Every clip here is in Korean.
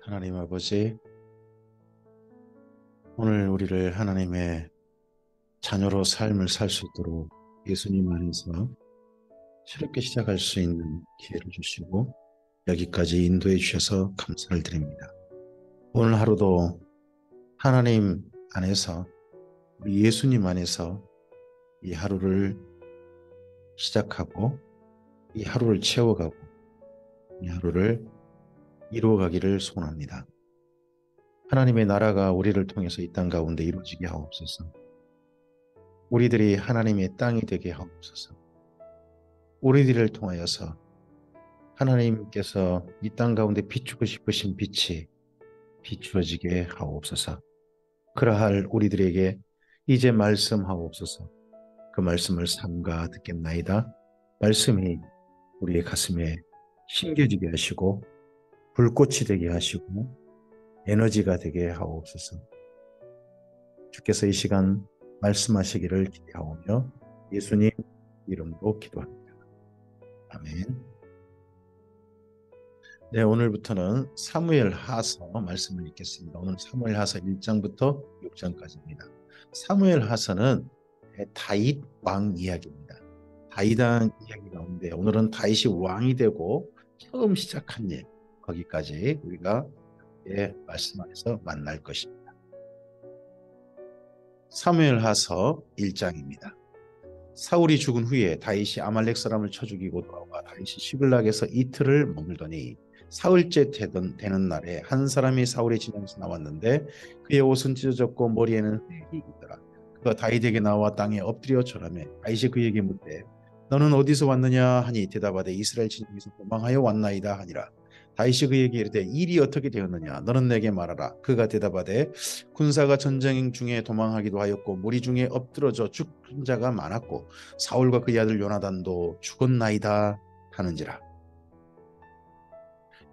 하나님 아버지, 오늘 우리를 하나님의 자녀로 삶을 살 수 있도록 예수님 안에서 새롭게 시작할 수 있는 기회를 주시고 여기까지 인도해 주셔서 감사를 드립니다. 오늘 하루도 하나님 안에서, 우리 예수님 안에서 이 하루를 시작하고 이 하루를 채워가고 이 하루를 이루어가기를 소원합니다. 하나님의 나라가 우리를 통해서 이 땅 가운데 이루어지게 하옵소서. 우리들이 하나님의 땅이 되게 하옵소서. 우리들을 통하여서 하나님께서 이 땅 가운데 비추고 싶으신 빛이 비추어지게 하옵소서. 그러할 우리들에게 이제 말씀하옵소서. 그 말씀을 삼가 듣겠나이다. 말씀이 우리의 가슴에 심겨지게 하시고 불꽃이 되게 하시고 에너지가 되게 하옵소서. 주께서 이 시간 말씀하시기를 기대하오며 예수님 이름으로 기도합니다. 아멘. 네, 오늘부터는 사무엘하서 말씀을 읽겠습니다. 오늘 사무엘하서 1장부터 6장까지입니다. 사무엘하서는 다윗 왕 이야기입니다. 다윗 왕 이야기 가운데 오늘은 다윗이 왕이 되고 처음 시작한 일, 거기까지 우리가 말씀 안에서 만날 것입니다. 사무엘하서 1장입니다. 사울이 죽은 후에 다윗이 아말렉 사람을 쳐 죽이고 돌아와 다윗이 시글락에서 이틀을 머물더니 사흘째 되는 날에 한 사람이 사울의 진영에서 나왔는데 그의 옷은 찢어졌고 머리에는 흙이 있더라. 그가 다윗에게 나와 땅에 엎드려 절하매 다윗이 그에게 묻되 너는 어디서 왔느냐 하니 대답하되 이스라엘 진영에서 도망하여 왔나이다 하니라. 다윗이 그에게 이르되 일이 어떻게 되었느냐 너는 내게 말하라. 그가 대답하되 군사가 전쟁 중에 도망하기도 하였고 무리 중에 엎드러져 죽은 자가 많았고 사울과 그의 아들 요나단도 죽었나이다 하는지라.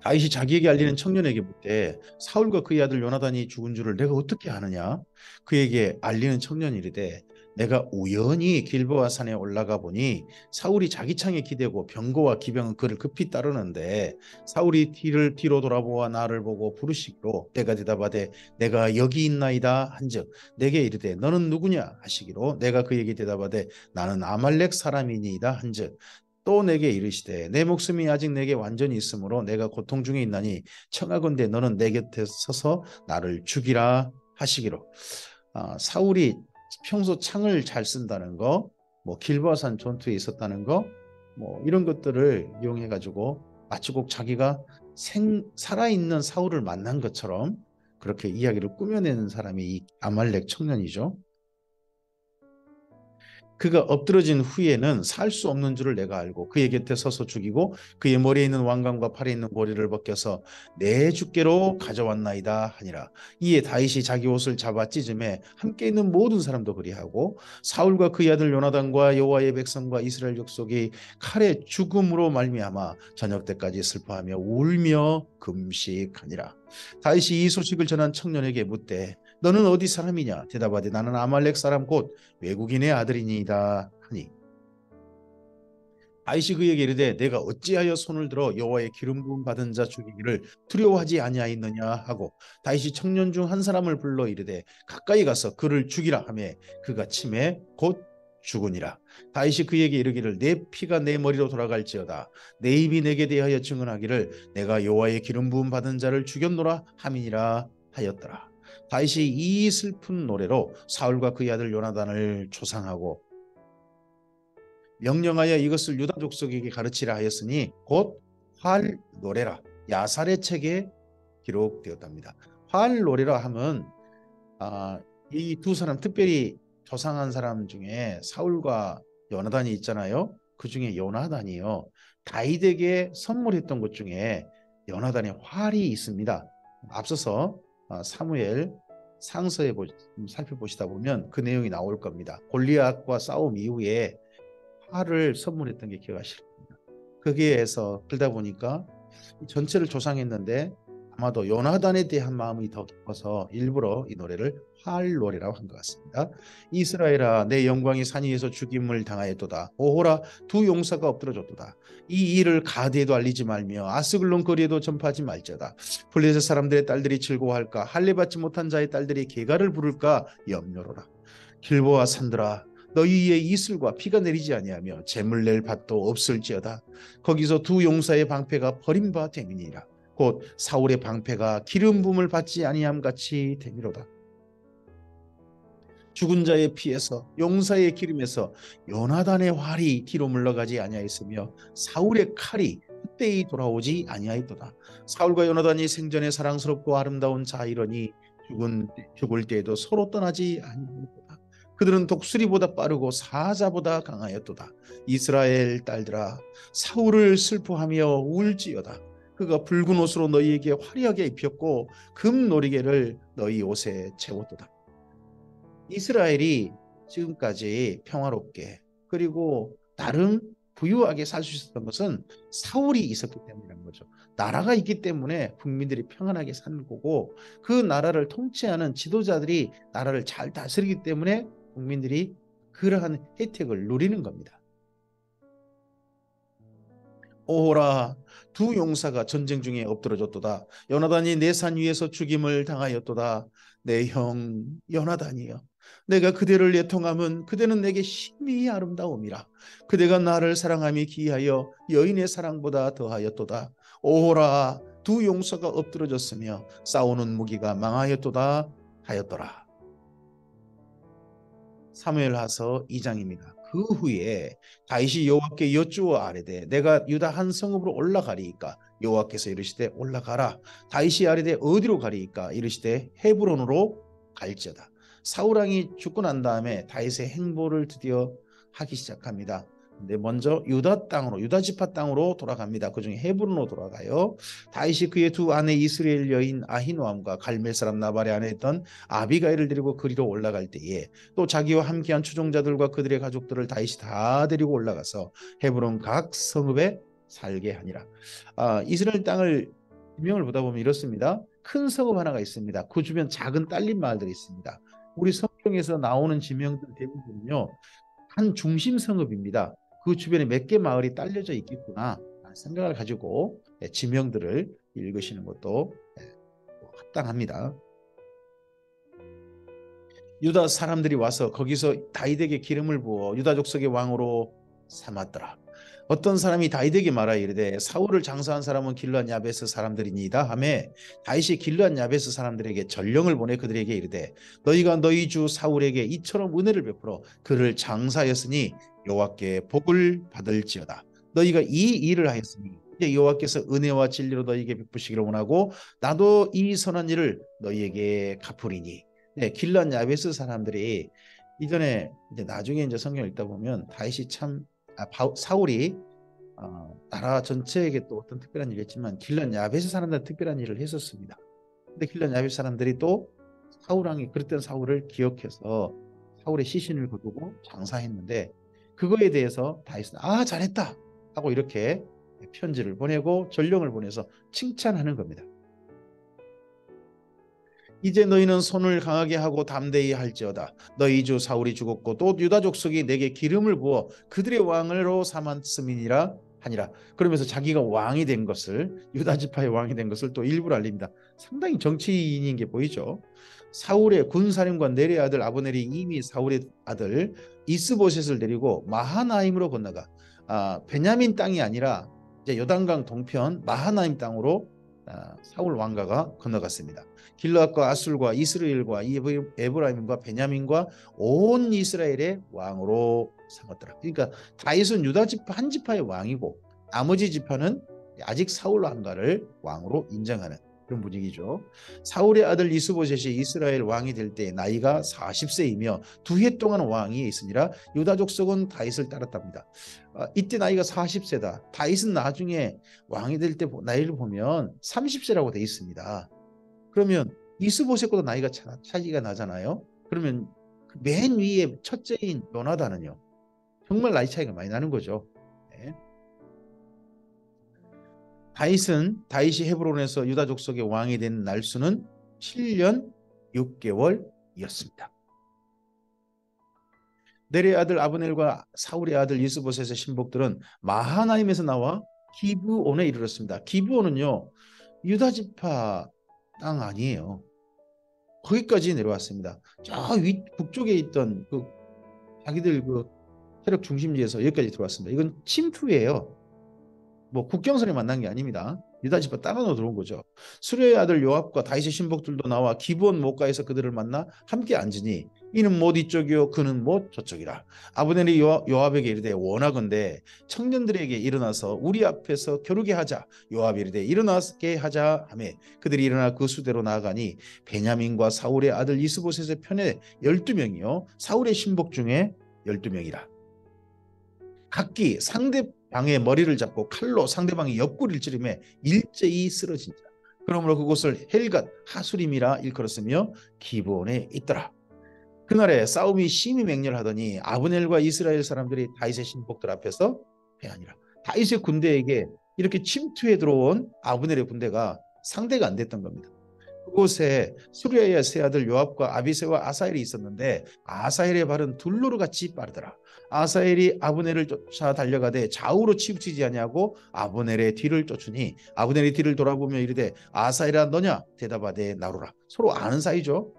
다윗이 자기에게 알리는 청년에게 묻되 사울과 그의 아들 요나단이 죽은 줄을 내가 어떻게 아느냐? 그에게 알리는 청년이 이르되 내가 우연히 길보아 산에 올라가 보니 사울이 자기 창에 기대고 병거와 기병은 그를 급히 따르는데 사울이 뒤로 돌아보아 나를 보고 부르시기로 내가 대답하되 내가 여기 있나이다 한즉 내게 이르되 너는 누구냐 하시기로 내가 그에게 대답하되 나는 아말렉 사람이니이다 한즉 또 내게 이르시되 내 목숨이 아직 내게 완전히 있으므로 내가 고통 중에 있나니 청하건대 너는 내 곁에 서서 나를 죽이라 하시기로. 사울이 평소 창을 잘 쓴다는 거, 뭐 길보아산 전투에 있었다는 거, 뭐 이런 것들을 이용해 가지고 마치 꼭 자기가 살아있는 사울을 만난 것처럼 그렇게 이야기를 꾸며내는 사람이 이 아말렉 청년이죠. 그가 엎드러진 후에는 살 수 없는 줄을 내가 알고 그의 곁에 서서 죽이고 그의 머리에 있는 왕관과 팔에 있는 고리를 벗겨서 내 주께로 가져왔나이다 하니라. 이에 다윗이 자기 옷을 잡아 찢음에 함께 있는 모든 사람도 그리하고 사울과 그의 아들 요나단과 여호와의 백성과 이스라엘 족속이 칼의 죽음으로 말미암아 저녁 때까지 슬퍼하며 울며 금식하니라. 다윗이 이 소식을 전한 청년에게 묻되 너는 어디 사람이냐? 대답하되 나는 아말렉 사람 곧 외국인의 아들이니이다 하니 다윗이 그에게 이르되 내가 어찌하여 손을 들어 여호와의 기름 부음 받은 자 죽이기를 두려워하지 아니하였느냐 하고 다윗이 청년 중 한 사람을 불러 이르되 가까이 가서 그를 죽이라 하매 그가 치매 곧 죽으니라. 다윗이 그에게 이르기를 내 피가 내 머리로 돌아갈지어다 내 입이 내게 대하여 증언하기를 내가 여호와의 기름 부음 받은 자를 죽였노라 함이니라 하였더라. 다윗이 이 슬픈 노래로 사울과 그의 아들 요나단을 조상하고 명령하여 이것을 유다 족속에게 가르치라 하였으니 곧 활 노래라 야살의 책에 기록되었답니다. 활 노래라 하면 이 두 사람 특별히 조상한 사람 중에 사울과 요나단이 있잖아요. 그 중에 요나단이요. 다윗에게 선물했던 것 중에 요나단의 활이 있습니다. 앞서서 사무엘 상서에 살펴보시다 보면 그 내용이 나올 겁니다. 골리앗과 싸움 이후에 활을 선물했던 게 기억하실 겁니다. 거기에서 그러다 보니까 전체를 조상했는데 아마도 요나단에 대한 마음이 더 깊어서 일부러 이 노래를 활노래라고 한 것 같습니다. 이스라엘아 내 영광이 산 위에서 죽임을 당하였도다. 오호라 두 용사가 엎드러졌도다. 이 일을 가드에도 알리지 말며 아스글론 거리에도 전파하지 말지어다. 블레셋 사람들의 딸들이 즐거워할까 할례 받지 못한 자의 딸들이 계가를 부를까 염려로라. 길보아 산들아 너희의 이슬과 피가 내리지 아니하며 재물 낼 밭도 없을지어다. 거기서 두 용사의 방패가 버림바 됨이니라. 곧 사울의 방패가 기름 부음을 받지 아니함 같이 되미로다. 죽은 자의 피에서 용사의 기름에서 요나단의 활이 뒤로 물러가지 아니하였으며 사울의 칼이 그때히 돌아오지 아니하였도다. 사울과 요나단이 생전에 사랑스럽고 아름다운 자이러니 죽을 때에도 서로 떠나지 아니하였도다. 그들은 독수리보다 빠르고 사자보다 강하였도다. 이스라엘 딸들아 사울을 슬퍼하며 울지어다. 그가 붉은 옷으로 너희에게 화려하게 입혔고 금 놀이개를 너희 옷에 채웠도다. 이스라엘이 지금까지 평화롭게 그리고 나름 부유하게 살 수 있었던 것은 사울이 있었기 때문이라는 거죠. 나라가 있기 때문에 국민들이 평안하게 사는 거고 그 나라를 통치하는 지도자들이 나라를 잘 다스리기 때문에 국민들이 그러한 혜택을 누리는 겁니다. 오호라 두 용사가 전쟁 중에 엎드러졌도다. 요나단이 내 산 위에서 죽임을 당하였도다. 내 형 요나단이여 내가 그대를 애통함은 그대는 내게 심히 아름다움이라. 그대가 나를 사랑함이 기하여 여인의 사랑보다 더하였도다. 오호라 두 용사가 엎드러졌으며 싸우는 무기가 망하였도다 하였더라. 사무엘하서 2장입니다. 그 후에 다윗이 여호와께 여쭈어 아뢰되 내가 유다 한 성읍으로 올라가리이까. 여호와께서 이르시되 올라가라. 다윗이 아뢰되 어디로 가리이까. 이르시되 헤브론으로 갈지어다. 사울 왕이 죽고 난 다음에 다윗의 행보를 드디어 하기 시작합니다. 근데 먼저 유다 땅으로 유다 지파 땅으로 돌아갑니다. 그중에 헤브론으로 돌아가요. 다윗이 그의 두 아내 이스라엘 여인 아히노암과 갈멜 사람 나발의 아내였던 아비가일을 데리고 그리로 올라갈 때에 또 자기와 함께한 추종자들과 그들의 가족들을 다윗이 다 데리고 올라가서 헤브론 각 성읍에 살게 하니라. 이스라엘 땅을 지명을 보다 보면 이렇습니다. 큰 성읍 하나가 있습니다. 그 주변 작은 딸린 마을들이 있습니다. 우리 성경에서 나오는 지명들 대부분은요 한 중심 성읍입니다. 그 주변에 몇 개 마을이 딸려져 있겠구나 생각을 가지고 지명들을 읽으시는 것도 합당합니다. 유다 사람들이 와서 거기서 다윗에게 기름을 부어 유다 족속의 왕으로 삼았더라. 어떤 사람이 다윗에게 말하여 이르되 사울을 장사한 사람은 길르앗 야베스 사람들이니이다 하매 다윗이 길르앗 야베스 사람들에게 전령을 보내 그들에게 이르되 너희가 너희 주 사울에게 이처럼 은혜를 베풀어 그를 장사하였으니 여호와께 복을 받을지어다. 너희가 이 일을 하였으니 이제 여호와께서 은혜와 진리로 너희에게 베푸시기를 원하고 나도 이 선한 일을 너희에게 갚으리니. 네, 길르앗 야베스 사람들이 이전에 이제 나중에 이제 성경 읽다 보면 다윗이 참 사울이 나라 전체에게 또 어떤 특별한 일을 했지만 길르앗 야베스 사람들은 특별한 일을 했었습니다. 근데 길르앗 야베스 사람들이 또 사울 왕이 그랬던 사울을 기억해서 사울의 시신을 거두고 장사했는데 그거에 대해서 다윗은 잘했다 하고 이렇게 편지를 보내고 전령을 보내서 칭찬하는 겁니다. 이제 너희는 손을 강하게 하고 담대히 할지어다. 너희 주 사울이 죽었고 또 유다 족속이 내게 기름을 부어 그들의 왕으로 삼았음이니라 하니라. 그러면서 자기가 왕이 된 것을 유다 지파의 왕이 된 것을 또 일부러 알립니다. 상당히 정치인인 게 보이죠. 사울의 군사령관 넬의 아들 아브넬이 이미 사울의 아들 이스보셋을 데리고 마하나임으로 건너가 베냐민 땅이 아니라 이제 요단강 동편 마하나임 땅으로 사울 왕가가 건너갔습니다. 길르앗과 아술과 이스라엘과 에브라임과 베냐민과 온 이스라엘의 왕으로 삼았더라. 그러니까 다윗은 유다 지파 한 지파의 왕이고 나머지 지파는 아직 사울 왕가를 왕으로 인정하는 그런 분위기죠. 사울의 아들 이스보셋이 이스라엘 왕이 될 때 나이가 40세이며 2해 동안 왕위에 있으니라. 유다 족속은 다윗을 따랐답니다. 이때 나이가 40세다. 다윗은 나중에 왕이 될 때 나이를 보면 30세라고 돼 있습니다. 그러면 이스보셋보다 나이가 차이가 나잖아요. 그러면 맨 위에 첫째인 요나단은요 정말 나이 차이가 많이 나는 거죠. 네. 다윗이 헤브론에서 유다 족속의 왕이 된 날수는 7년 6개월이었습니다. 넬의 아들 아브넬과 사울의 아들 이스보셋의 신복들은 마하나임에서 나와 기브온에 이르렀습니다. 기브온은요, 유다 지파 땅 아니에요. 거기까지 내려왔습니다. 저 북쪽에 있던 그 자기들 그 세력 중심지에서 여기까지 들어왔습니다. 이건 침투예요. 뭐 국경선에 만난 게 아닙니다. 유다 지파 땅으로 들어온 거죠. 수레의 아들 요압과 다윗의 신복들도 나와 기브온 못가에서 그들을 만나 함께 앉으니 이는 못 이쪽이요 그는 못 저쪽이라. 아브넬이 요압에게 이르되 원하건대 청년들에게 일어나서 우리 앞에서 겨루게 하자. 요압이 이르되 일어나게 하자 하며 그들이 일어나 그 수대로 나아가니 베냐민과 사울의 아들 이스보셋의 편에 12명이요 사울의 신복 중에 12명이라. 각기 상대방의 머리를 잡고 칼로 상대방의 옆구리를 찌르며 일제히 쓰러진 자. 그러므로 그곳을 헬갓 하수림이라 일컬었으며 기브온에 있더라. 그날에 싸움이 심히 맹렬하더니 아브넬과 이스라엘 사람들이 다윗의 신복들 앞에서 패하니라. 다윗의 군대에게 이렇게 침투해 들어온 아브넬의 군대가 상대가 안 됐던 겁니다. 그곳에 수리아의 세 아들 요압과 아비새와 아사헬이 있었는데 아사헬의 발은 둘로로 같이 빠르더라. 아사헬이 아브넬을 쫓아 달려가되 좌우로 치우치지 아니하고 아브넬의 뒤를 쫓으니 아브넬이 뒤를 돌아보며 이르되 아사헬아 너냐 대답하되 나로라. 서로 아는 사이죠.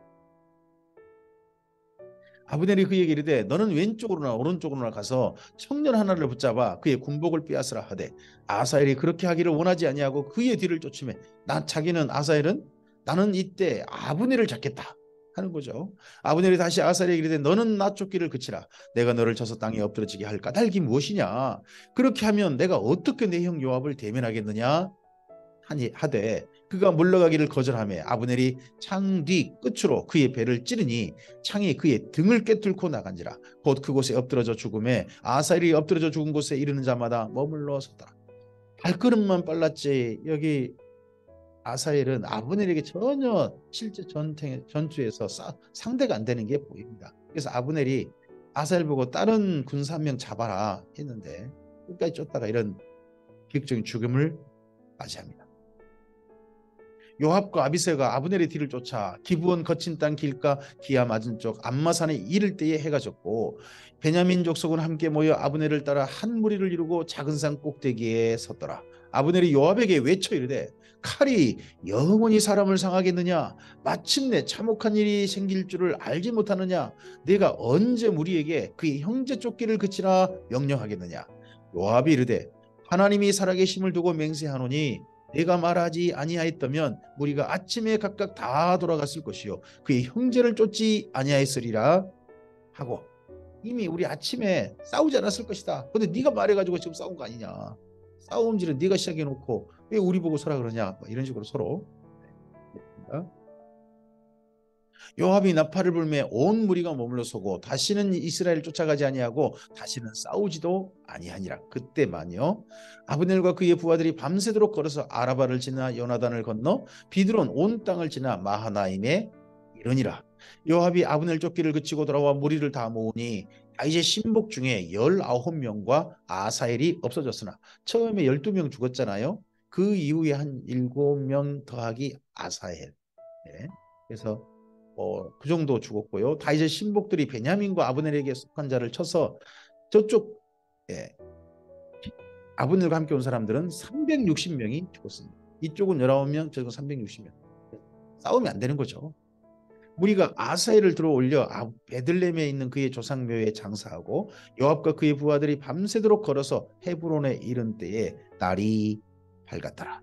아브넬이 그에게 이르되 너는 왼쪽으로나 오른쪽으로나 가서 청년 하나를 붙잡아 그의 군복을 빼앗으라 하되 아사헬이 그렇게 하기를 원하지 아니하고 그의 뒤를 쫓으며 아사헬은 나는 이때 아브넬을 잡겠다 하는 거죠. 아브넬이 다시 아사엘에게 이르되 너는 나 쫓기를 그치라. 내가 너를 쳐서 땅에 엎드러지게 할 까닭이 무엇이냐. 그렇게 하면 내가 어떻게 내 형 요압을 대면하겠느냐 하되 그가 물러가기를 거절하며 아브넬이 창 뒤 끝으로 그의 배를 찌르니 창이 그의 등을 꿰뚫고 나간지라. 곧 그곳에 엎드러져 죽음에 아사엘이 엎드러져 죽은 곳에 이르는 자마다 머물러 섰더라. 발걸음만 빨랐지 여기 아사엘은 아브넬에게 전혀 실제 전투에서 상대가 안 되는 게 보입니다. 그래서 아브넬이 아사엘 보고 다른 군사 한 명 잡아라 했는데 끝까지 쫓다가 이런 비극적인 죽음을 맞이합니다. 요압과 아비새가 아브넬의 뒤를 쫓아 기브온 거친 땅 길가 기아 맞은 쪽 암마산에 이를 때에 해가 졌고 베냐민 족속은 함께 모여 아브넬을 따라 한 무리를 이루고 작은 산 꼭대기에 섰더라. 아브넬이 요압에게 외쳐 이르되 칼이 영원히 사람을 상하겠느냐. 마침내 참혹한 일이 생길 줄을 알지 못하느냐. 내가 언제 무리에게 그의 형제 쫓기를 그치라 명령하겠느냐. 요압이 이르되 하나님이 살아계심을 두고 맹세하노니 내가 말하지 아니하였다면 무리가 아침에 각각 다 돌아갔을 것이요 그의 형제를 쫓지 아니하였으리라 하고 이미 우리 아침에 싸우지 않았을 것이다. 근데 네가 말해가지고 지금 싸운 거 아니냐. 싸움질은 네가 시작해놓고 왜 우리 보고 서라 그러냐. 이런 식으로 서로. 요압이 나팔을 불매 온 무리가 머물러 서고 다시는 이스라엘을 쫓아가지 아니하고 다시는 싸우지도 아니하니라. 그때만요 아브넬과 그의 부하들이 밤새도록 걸어서 아라바를 지나 요나단을 건너 비드론 온 땅을 지나 마하나임에 이르니라. 요압이 아브넬 쫓기를 그치고 돌아와 무리를 다 모으니 다윗의 신복 중에 19명과 아사엘이 없어졌으나 처음에 12명 죽었잖아요. 그 이후에 한 7명 더하기 아사엘. 네. 그래서 그 정도 죽었고요. 다윗의 신복들이 베냐민과 아브넬에게 속한 자를 쳐서 저쪽 아브넬과 함께 온 사람들은 360명이 죽었습니다. 이쪽은 19명, 저쪽은 360명. 싸우면 안 되는 거죠. 무리가 아사엘을 들어올려 베들레헴에 있는 그의 조상묘에 장사하고 요압과 그의 부하들이 밤새도록 걸어서 헤브론에 이른 때에 날이 밝았더라.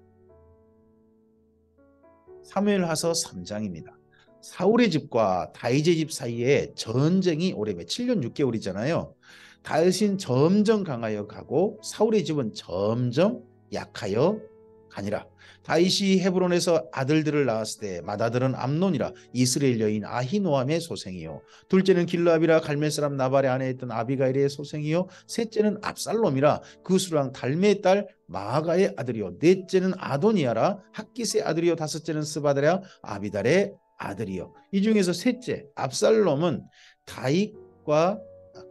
사무엘하서 3장입니다. 사울의 집과 다윗의 집 사이에 전쟁이 오래매 7년 6개월이잖아요. 다윗은 점점 강하여 가고 사울의 집은 점점 약하여 가니라. 다윗이 헤브론에서 아들들을 낳았을 때 맏아들은 암논이라 이스라엘 여인 아히노함의 소생이요 둘째는 길르압이라 갈멜 사람 나발의 아내에 있던 아비가일의 소생이요 셋째는 압살롬이라 그 수랑 달메의 딸 마아가의 아들이요 넷째는 아도니아라 학깃의 아들이요 다섯째는 스바다랴 아비달의 아들이요. 이 중에서 셋째 압살롬은 다윗과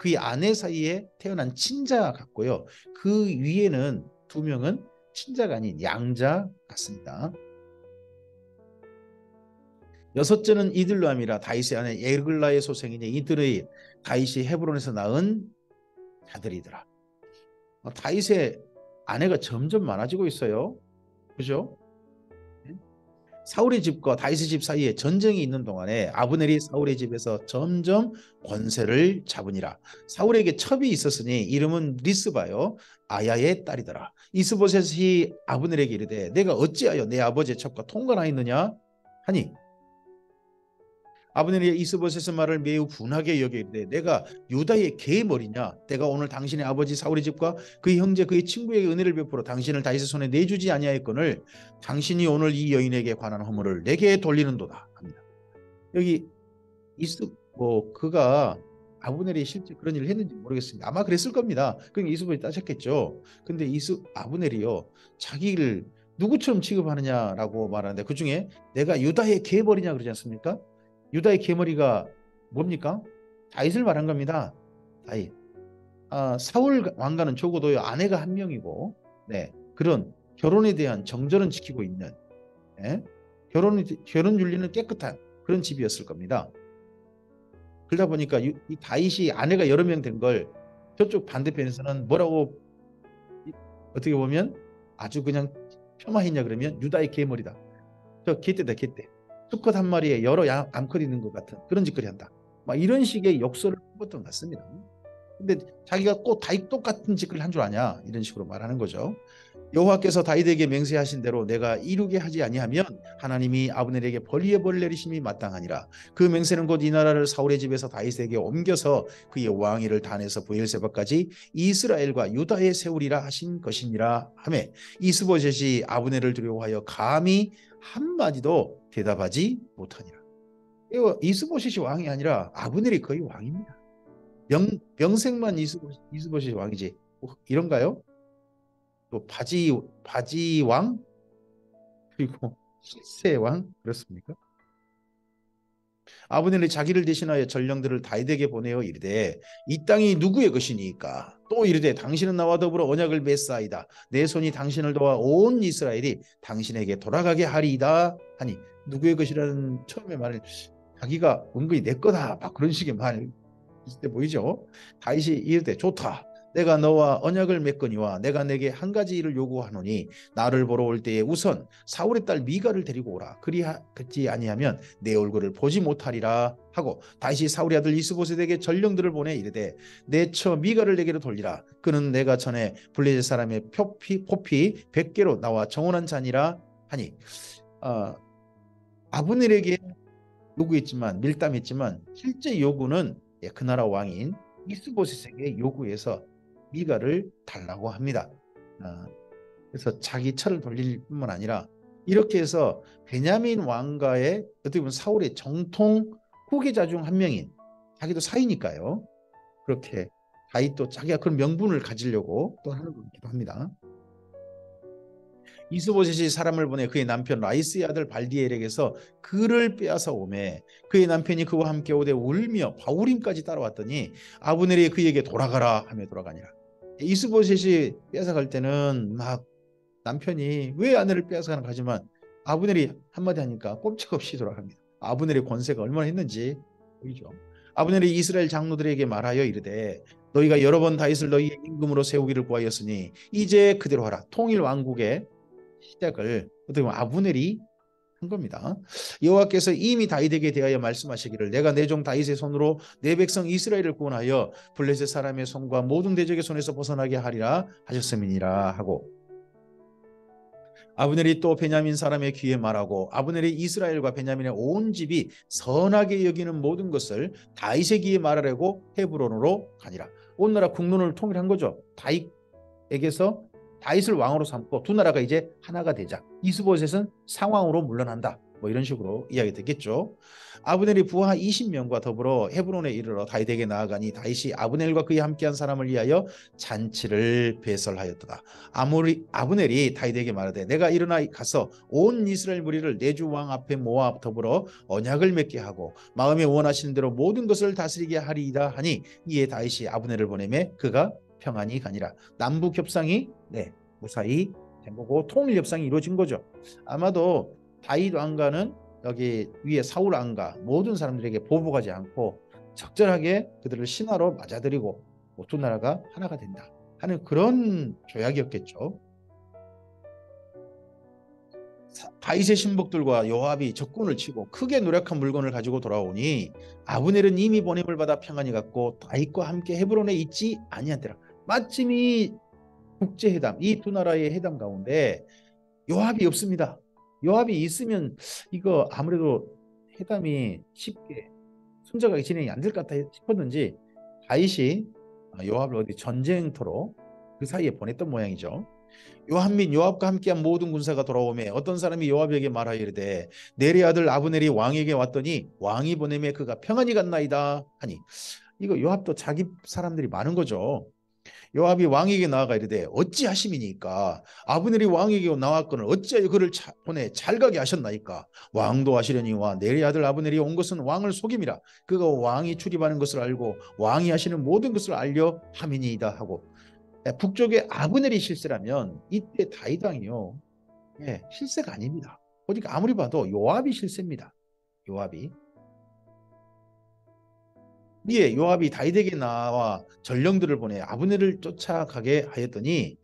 그의 아내 사이에 태어난 친자 같고요. 그 위에는 2명은 친자가 아닌 양자 같습니다. 여섯째는 이들로 함이라. 다윗의 아내 에글라의 소생이니 이들의 다윗이 헤브론에서 낳은 자들이더라. 다윗의 아내가 점점 많아지고 있어요. 그죠? 사울의 집과 다윗의 집 사이에 전쟁이 있는 동안에 아브넬이 사울의 집에서 점점 권세를 잡으니라. 사울에게 첩이 있었으니 이름은 리스바요 아야의 딸이더라. 이스보셋이 아브넬에게 이르되 내가 어찌하여 내 아버지의 첩과 통관하였느냐 하니 아브넬이 이스보셋의 말을 매우 분하게 여기되 내가 유다의 계머리냐? 내가 오늘 당신의 아버지 사울의 집과 그의 형제 그의 친구에게 은혜를 베풀어 당신을 다윗의 손에 내주지 아니하였거늘 당신이 오늘 이 여인에게 관한 허물을 내게 돌리는도다 합니다. 여기 그가 아브넬이 실제 그런 일을 했는지 모르겠습니다. 아마 그랬을 겁니다. 그러니까 이스보셋이 따졌겠죠. 근데 아브넬이요 자기를 누구처럼 취급하느냐라고 말하는데 그 중에 내가 유다의 계머리냐 그러지 않습니까? 유다의 계머리가 뭡니까? 다윗을 말한 겁니다. 다윗. 사울 왕가는 적어도 아내가 한 명이고, 네, 그런 결혼에 대한 정절은 지키고 있는, 네, 결혼 윤리는 깨끗한 그런 집이었을 겁니다. 그러다 보니까 이 다윗이 아내가 여러 명 된 걸 저쪽 반대편에서는 뭐라고 어떻게 보면 아주 그냥 폄하했냐 그러면 유다의 계머리다. 저 개떼다 개떼. 수컷 한 마리에 여러 암컷 있는 것 같은 그런 짓거리 한다. 막 이런 식의 욕설을 했던 것 같습니다. 근데 자기가 꼭 다윗 똑같은 짓을 한 줄 아냐 이런 식으로 말하는 거죠. 여호와께서 다윗에게 맹세하신 대로 내가 이루게 하지 아니하면 하나님이 아브넬에게 벌리에 벌 내리심이 마땅하니라. 그 맹세는 곧 이 나라를 사울의 집에서 다윗에게 옮겨서 그의 왕위를 단에서 브엘세바까지 이스라엘과 유다에 세우리라 하신 것이니라 하매 이스보셋이 아브넬을 두려워하여 감히 한마디도 대답하지 못하니라. 이스보셋이 왕이 아니라 아브넬이 거의 왕입니다. 명색만 이스보셋이 왕이지 이런가요? 또 바지 왕 그리고 실세 왕 그렇습니까? 아브넬이 자기를 대신하여 전령들을 다윗에게 보내어 이르되 이 땅이 누구의 것이니까 또 이르되 당신은 나와 더불어 언약을 맺사이다 내 손이 당신을 도와 온 이스라엘이 당신에게 돌아가게 하리이다 하니 누구의 것이라는 처음에 말을 자기가 은근히 내 거다 막 그런 식의 말 있을 때 보이죠. 다윗이 이르되 좋다 내가 너와 언약을 맺거니와 내가 내게 한 가지 일을 요구하노니 나를 보러 올 때에 우선 사울의 딸 미가를 데리고 오라. 그리하지 아니하면 내 얼굴을 보지 못하리라 하고 다시 사울의 아들 이스보셋에게 전령들을 보내 이르되 내 처 미가를 내게로 돌리라. 그는 내가 전에 블레셋 사람의 포피 100개로 나와 정원한 자니라 하니 아브넬에게 요구했지만 밀담했지만 실제 요구는 그 나라 왕인 이스보셋에게 요구해서 미가를 달라고 합니다. 그래서 자기 차를 돌릴 뿐만 아니라 이렇게 해서 베냐민 왕가의 어떻게 보면 사울의 정통 후계자 중 한 명인 자기도 사이니까요. 그렇게 다윗도 자기가 그런 명분을 가지려고 또 하는 거기도 합니다. 이스보셋이 사람을 보내 그의 남편 라이스의 아들 발디엘에게서 그를 빼앗아 오매 그의 남편이 그와 함께 오되 울며 바울임까지 따라왔더니 아브넬이 그에게 돌아가라 하며 돌아가니라. 이스보셋이 빼앗아갈 때는 막 남편이 왜 아내를 빼앗아가는 하지만 아브넬이 한마디 하니까 꼼짝없이 돌아갑니다. 아브넬의 권세가 얼마나 했는지 보이죠. 아브넬이 이스라엘 장로들에게 말하여 이르되 너희가 여러 번 다윗을 너희의 임금으로 세우기를 구하였으니 이제 그대로 하라. 통일 왕국의 시작을 어떻게 보면 아브넬이 한 겁니다. 여호와께서 이미 다윗에게 대하여 말씀하시기를 내가 내 종 다윗의 손으로 내 백성 이스라엘을 구원하여 블레셋 사람의 손과 모든 대적의 손에서 벗어나게 하리라 하셨음이니라 하고 아브넬이 또 베냐민 사람의 귀에 말하고 아브넬이 이스라엘과 베냐민의 온 집이 선하게 여기는 모든 것을 다윗의 귀에 말하려고 헤브론으로 가니라. 온 나라 국론을 통일한 거죠. 다윗에게서 다윗을 왕으로 삼고 두 나라가 이제 하나가 되자. 이스보셋은 상왕으로 물러난다. 뭐 이런 식으로 이야기 됐겠죠. 아브넬이 부하 20명과 더불어 헤브론에 이르러 다윗에게 나아가니 다윗이 아브넬과 그에 함께한 사람을 위하여 잔치를 배설하였도다. 아브넬이 다윗에게 말하되 내가 일어나 가서 온 이스라엘 무리를 내 주 왕 앞에 모아 더불어 언약을 맺게 하고 마음에 원하시는 대로 모든 것을 다스리게 하리이다 하니 이에 다윗이 아브넬을 보내매 그가 평안히 가니라. 남북 협상이 무사히 된 거고 통일 협상이 이루어진 거죠. 아마도 다윗 왕가는 여기 위에 사울 왕가 모든 사람들에게 보복하지 않고 적절하게 그들을 신하로 맞아들이고 두 나라가 하나가 된다 하는 그런 조약이었겠죠. 다윗의 신복들과 요압이 적군을 치고 크게 노력한 물건을 가지고 돌아오니 아브넬은 이미 보냄을 받아 평안히 갔고 다윗과 함께 헤브론에 있지 아니한테라. 마침 이 국제회담, 이 두 나라의 회담 가운데 요압이 없습니다. 요압이 있으면 이거 아무래도 회담이 쉽게 순조롭게 진행이 안 될 것 같다 싶었는지 다윗이 요압을 어디 전쟁터로 그 사이에 보냈던 모양이죠. 요압 및 요압과 함께한 모든 군사가 돌아오매 어떤 사람이 요압에게 말하여 이르되 내리 아들 아브넬이 왕에게 왔더니 왕이 보내매 그가 평안히 갔나이다 하니 이거 요압도 자기 사람들이 많은 거죠. 요압이 왕에게 나아가 이르되 어찌하심이니까 아브넬이 왕에게 나왔거늘 어찌하여 그를 보내 잘가게 하셨나이까 왕도 하시려니와 내리 아들 아브넬이 온 것은 왕을 속임이라 그가 왕이 출입하는 것을 알고 왕이 하시는 모든 것을 알려 함이니이다 하고 북쪽에 아브넬이 실세라면 이때 다윗 왕이요 실세가 아닙니다. 보니까 아무리 봐도 요압이 실세입니다. 요압이 이에 요압이 다윗에게 나와 전령들을 보내 아브넬을 쫓아가게 하였더니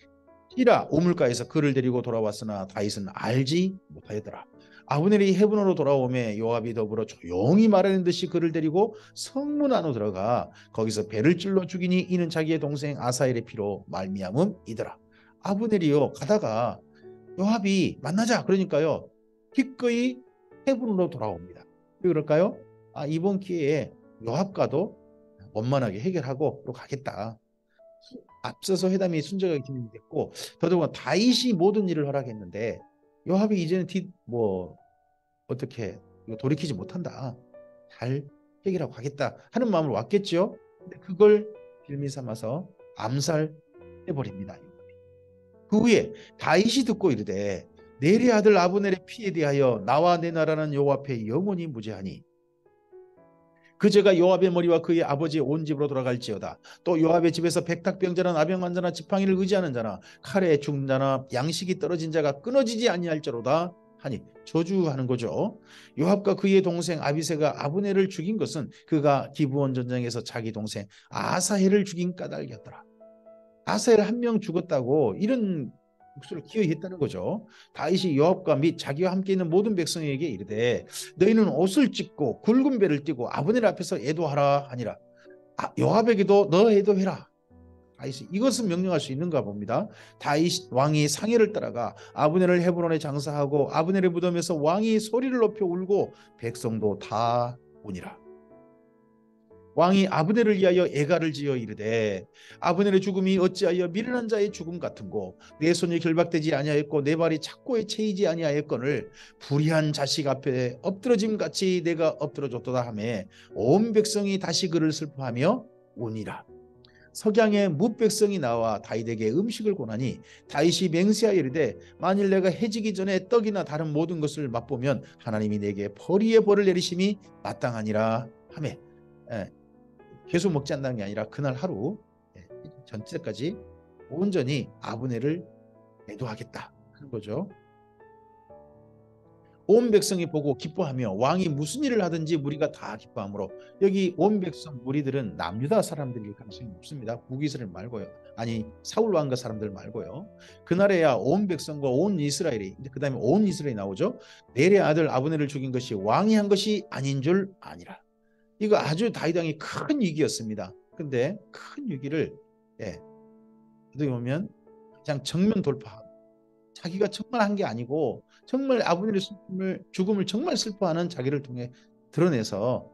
히라 우물가에서 그를 데리고 돌아왔으나 다윗은 알지 못하였더라. 아브넬이 헤브론으로 돌아오매 요압이 더불어 조용히 말하는 듯이 그를 데리고 성문 안으로 들어가 거기서 배를 찔러 죽이니 이는 자기의 동생 아사엘의 피로 말미암음이더라. 아브넬이요 가다가 요압이 만나자 그러니까요 기꺼이 헤브론으로 돌아옵니다. 왜 그럴까요? 이번 기회에 요압과도 원만하게 해결하고 또 가겠다. 앞서서 회담이 순조롭게 진행됐고 더더군다나 다윗이 모든 일을 허락했는데 요압이 이제는 어떻게 돌이키지 못한다. 잘 해결하고 가겠다 하는 마음으로 왔겠죠. 근데 그걸 빌미 삼아서 암살해버립니다. 그 후에 다윗이 듣고 이르되 넬의 아들 아브넬의 피에 대하여 나와 내 나라는 여호와 앞에 영원히 무죄하니 그 죄가 요압의 머리와 그의 아버지의 온 집으로 돌아갈지어다. 또 요압의 집에서 백탁병자나 나병환자나 지팡이를 의지하는 자나 칼에 죽는 자나 양식이 떨어진 자가 끊어지지 아니할지로다 하니 저주하는 거죠. 요압과 그의 동생 아비새가 아브넬을 죽인 것은 그가 기브온 전쟁에서 자기 동생 아사헬을 죽인 까닭이었더라. 아사헬 한 명 죽었다고 이런 목소리를 기어이 했다는 거죠. 다윗이 요압과 및 자기와 함께 있는 모든 백성에게 이르되 너희는 옷을 찢고 굵은 배를 띠고 아브넬 앞에서 애도하라 하니라. 요압에게도 너 애도해라. 다윗이 이것은 명령할 수 있는가 봅니다. 다윗 왕이 상해를 따라가 아브넬을 헤브론에 장사하고 아브넬의 무덤에서 왕이 소리를 높여 울고 백성도 다 오니라. 왕이 아브넬을 위하여 애가를 지어 이르되 아브넬의 죽음이 어찌하여 미련한 자의 죽음 같은고 내 손이 결박되지 아니하였고 내 발이 착고에 채이지 아니하였거늘 불의한 자식 앞에 엎드러짐 같이 내가 엎드러졌도다 하며 온 백성이 다시 그를 슬퍼하며 오니라. 석양에 뭇백성이 나와 다윗에게 음식을 권하니 다윗이 맹세하여 이르되 만일 내가 해지기 전에 떡이나 다른 모든 것을 맛보면 하나님이 내게 벌이의 벌을 내리심이 마땅하니라 하며 계속 먹지 않는 게 아니라 그날 하루 전체까지 온전히 아브넬을 애도하겠다 하는 거죠. 온 백성이 보고 기뻐하며 왕이 무슨 일을 하든지 무리가 다 기뻐하므로 여기 온 백성 무리들은 남유다 사람들일 가능성이 없습니다. 북이스라엘 말고요. 아니 사울 왕가 사람들 말고요. 그날에야 온 백성과 온 이스라엘이 그 다음에 온 이스라엘이 나오죠. 넬의 아들 아브넬을 죽인 것이 왕이 한 것이 아닌 줄 아니라. 이거 아주 다윗 왕이 큰 위기였습니다. 근데 큰 위기를 어떻게 보면 그냥 정면 돌파. 자기가 정말 한 게 아니고 정말 아브넬의 죽음을 정말 슬퍼하는 자기를 통해 드러내서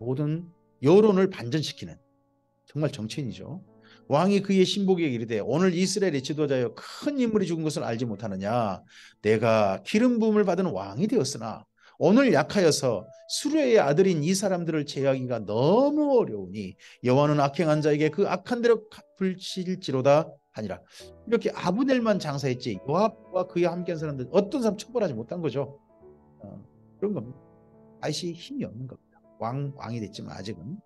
모든 여론을 반전시키는 정말 정치인이죠. 왕이 그의 신복에게 이르되 오늘 이스라엘의 지도자여 큰 인물이 죽은 것을 알지 못하느냐. 내가 기름 부음을 받은 왕이 되었으나 오늘 약하여서 수르의 아들인 이 사람들을 제하기가 너무 어려우니 여호와는 악행한 자에게 그 악한 대로 갚으실지로다 하니라. 이렇게 아브넬만 장사했지 요압과 그와 함께한 사람들 어떤 사람 처벌하지 못한 거죠. 그런 겁니다. 다윗이 힘이 없는 겁니다. 왕이 됐지만 아직은.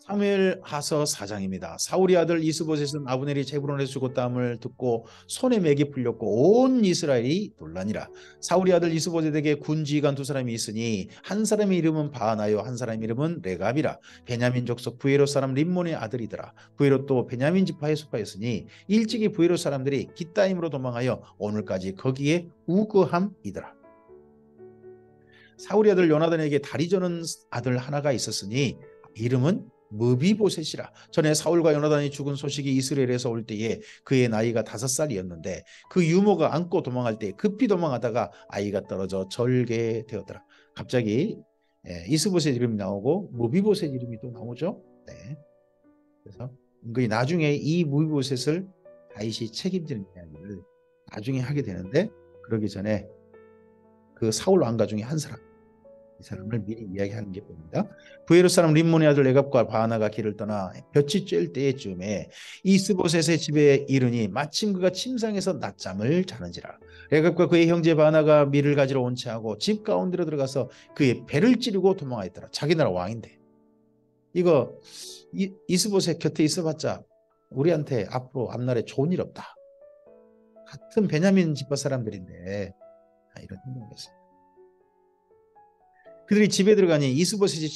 사무엘하서 4장입니다. 사울의 아들 이스보셋은 아브넬이 헤브론에서 죽었다함을 듣고 손에 맥이 풀렸고 온 이스라엘이 놀라니라. 사울의 아들 이스보셋에게 군지휘관 두 사람이 있으니 한 사람의 이름은 바하나요 한 사람의 이름은 레갑이라. 베냐민 족속 부에롯 사람 림몬의 아들이더라. 부에롯도 베냐민 지파에 속하였으니 일찍이 부에롯 사람들이 깃다임으로 도망하여 오늘까지 거기에 우거함이더라. 사울의 아들 요나단에게 다리 저는 아들 하나가 있었으니 이름은 무비보셋이라. 전에 사울과 요나단이 죽은 소식이 이스라엘에서 올 때에 그의 나이가 5살이었는데 그 유모가 안고 도망할 때 급히 도망하다가 아이가 떨어져 절개되었더라. 갑자기 이스보셋 이름이 나오고 무비보셋 이름이 또 나오죠. 네. 그래서 은근히 나중에 이 무비보셋을 다윗이 책임지는 이야기를 나중에 하게 되는데 그러기 전에 그 사울 왕가 중에 한 사람 이 사람을 미리 이야기하는 게 봅니다. 부에롯 사람 림몬의 아들 레갑과 바하나가 길을 떠나 볕이 쬐을 때쯤에 이스보셋의 집에 이르니 마침 그가 침상에서 낮잠을 자는지라. 레갑과 그의 형제 바하나가 밀을 가지러 온 채하고 집 가운데로 들어가서 그의 배를 찌르고 도망하였더라. 자기 나라 왕인데 이거 이스보셋 곁에 있어봤자 우리한테 앞으로 앞날에 좋은 일 없다. 같은 베냐민 지파 사람들인데 이런 행동이었습니다. 그들이 집에 들어가니 이스보셋이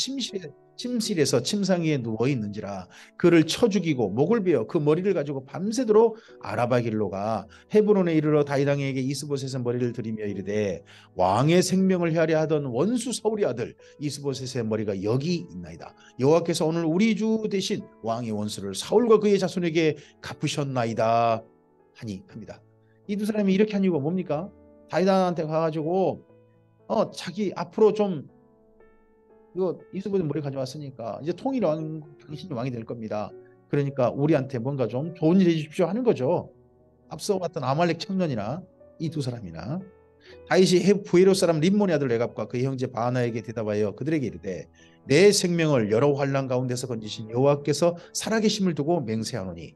침실에서 침상 위에 누워 있는지라. 그를 쳐 죽이고 목을 베어 그 머리를 가지고 밤새도록 아라바 길로 가 헤브론에 이르러 다윗 왕에게 이스보셋의 머리를 들이며 이르되 왕의 생명을 헤아려 하던 원수 사울의 아들 이스보셋의 머리가 여기 있나이다. 여호와께서 오늘 우리 주 대신 왕의 원수를 사울과 그의 자손에게 갚으셨나이다 하니 합니다. 이 두 사람이 이렇게 한 이유가 뭡니까? 다윗 왕한테 가가지고 자기 앞으로 좀 이거 이스보셋 머리 가져왔으니까 이제 통일 왕 당신이 왕이 될 겁니다. 그러니까 우리한테 뭔가 좀 좋은 일 해주십시오 하는 거죠. 앞서 왔던 아말렉 청년이나 이 두 사람이나 다윗이 부에롯 사람 림몬의 아들 레갑과 그의 형제 바하나에게 대답하여 그들에게 이르되 내 생명을 여러 환난 가운데서 건지신 여호와께서 살아계심을 두고 맹세하노니